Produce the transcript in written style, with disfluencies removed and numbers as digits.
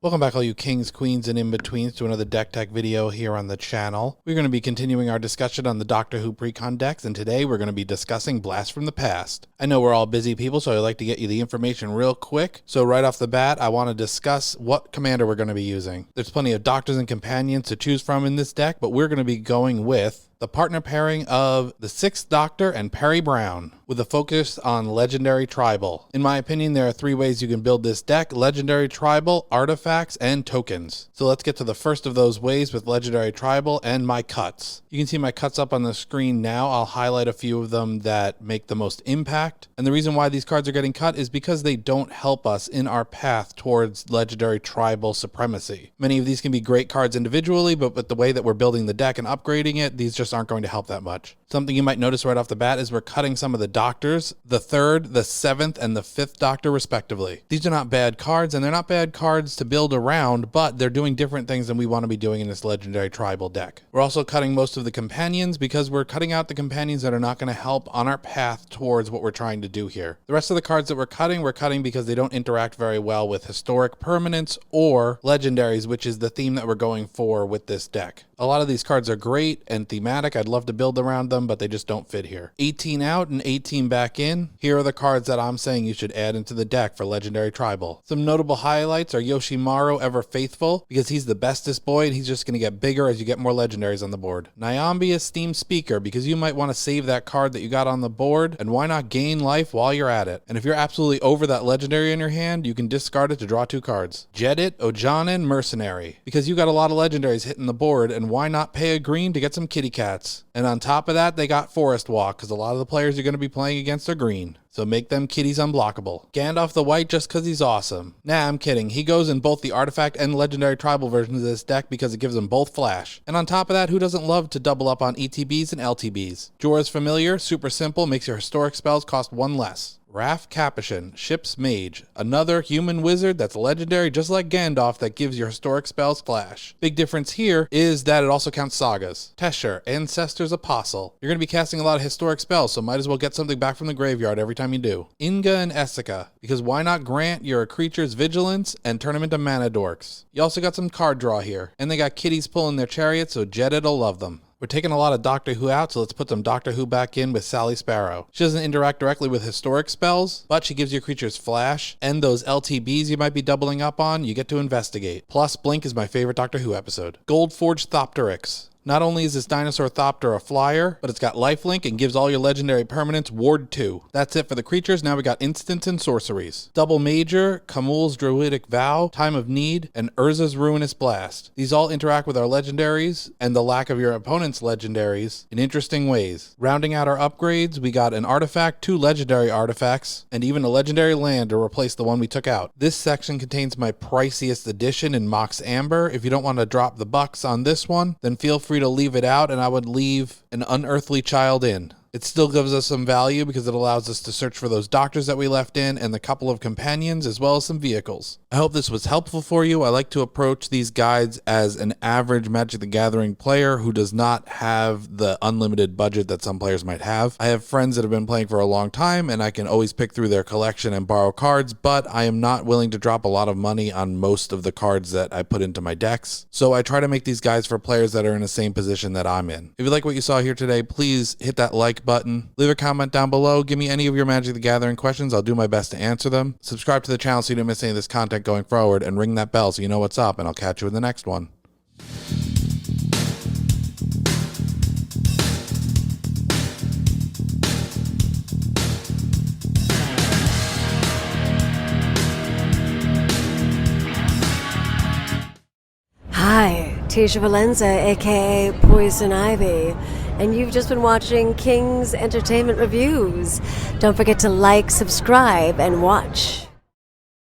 Welcome back all you kings, queens, and in-betweens to another deck tech video here on the channel. We're going to be continuing our discussion on the Doctor Who Precon decks, and today we're going to be discussing Blast from the Past. I know we're all busy people, so I'd like to get you the information real quick. So right off the bat, I want to discuss what commander we're going to be using. There's plenty of doctors and companions to choose from in this deck, but we're going to be going with the partner pairing of the 6th Doctor and Peri Brown, with a focus on Legendary Tribal. In my opinion, there are 3 ways you can build this deck: Legendary Tribal, Artifacts, and Tokens. So let's get to the first of those ways with Legendary Tribal and my cuts. You can see my cuts up on the screen now. I'll highlight a few of them that make the most impact. And the reason why these cards are getting cut is because they don't help us in our path towards Legendary Tribal supremacy. Many of these can be great cards individually, but with the way that we're building the deck and upgrading it, these just aren't going to help that much. Something you might notice right off the bat is we're cutting some of the Doctors, the 3rd, the 7th, and the 5th Doctor respectively. These are not bad cards, and they're not bad cards to build around, but they're doing different things than we want to be doing in this Legendary Tribal deck. We're also cutting most of the companions because we're cutting out the companions that are not going to help on our path towards what we're trying to do here. The rest of the cards that we're cutting because they don't interact very well with historic permanents or legendaries, which is the theme that we're going for with this deck. A lot of these cards are great and thematic. I'd love to build around them, but they just don't fit here. 18 out and 18 back in. Here are the cards that I'm saying you should add into the deck for Legendary Tribal. Some notable highlights are Yoshimaru Ever Faithful, because he's the bestest boy and he's just going to get bigger as you get more legendaries on the board. Nyambi Esteemed Speaker, because you might want to save that card that you got on the board, and why not gain life while you're at it? And if you're absolutely over that legendary in your hand, you can discard it to draw 2 cards. Jedit Ojanen Mercenary, because you got a lot of legendaries hitting the board, and why not pay a green to get some kitty cats? And on top of that, they got Forest Walk, because a lot of the players you're going to be playing against are green. So make them kitties unblockable. Gandalf the White just because he's awesome. Nah, I'm kidding. He goes in both the Artifact and Legendary Tribal versions of this deck because it gives them both flash. And on top of that, who doesn't love to double up on ETBs and LTBs? Jorah's Familiar, super simple, makes your historic spells cost 1 less. Raf Capuchin, Ship's Mage, another human wizard that's legendary just like Gandalf that gives your historic spells flash. Big difference here is that it also counts sagas. Tesher, Ancestor's Apostle. You're going to be casting a lot of historic spells, so might as well get something back from the graveyard every time you do. Inga and Essica, because why not grant your creatures vigilance and turn them into mana dorks? You also got some card draw here, and they got kitties pulling their chariots, so Jedit'll love them. We're taking a lot of Doctor Who out, so let's put some Doctor Who back in with Sally Sparrow. She doesn't interact directly with historic spells, but she gives your creatures flash, and those LTBs you might be doubling up on, you get to investigate. Plus, Blink is my favorite Doctor Who episode. Goldforged Thopteryx. Not only is this Dinosaur Thopter a flyer, but it's got lifelink and gives all your legendary permanents Ward 2. That's it for the creatures. Now we got instants and sorceries. Double Major, Kamul's Druidic Vow, Time of Need, and Urza's Ruinous Blast. These all interact with our legendaries and the lack of your opponent's legendaries in interesting ways. Rounding out our upgrades, we got an artifact, 2 legendary artifacts, and even a legendary land to replace the one we took out. This section contains my priciest edition in Mox Amber. If you don't want to drop the bucks on this one, then feel free to leave it out, and I would leave an Unearthly Child in. It still gives us some value because it allows us to search for those doctors that we left in and the couple of companions as well as some vehicles. I hope this was helpful for you. I like to approach these guides as an average Magic the Gathering player who does not have the unlimited budget that some players might have. I have friends that have been playing for a long time and I can always pick through their collection and borrow cards, but I am not willing to drop a lot of money on most of the cards that I put into my decks. So I try to make these guides for players that are in the same position that I'm in. If you like what you saw here today, please hit that like button. Leave a comment down below. Give me any of your Magic the Gathering questions. I'll do my best to answer them. Subscribe to the channel so you don't miss any of this content going forward, and ring that bell so you know what's up, and I'll catch you in the next one. Hi, Tisha Valenza, aka Poison Ivy, and you've just been watching King's Entertainment Reviews. Don't forget to like, subscribe, and watch.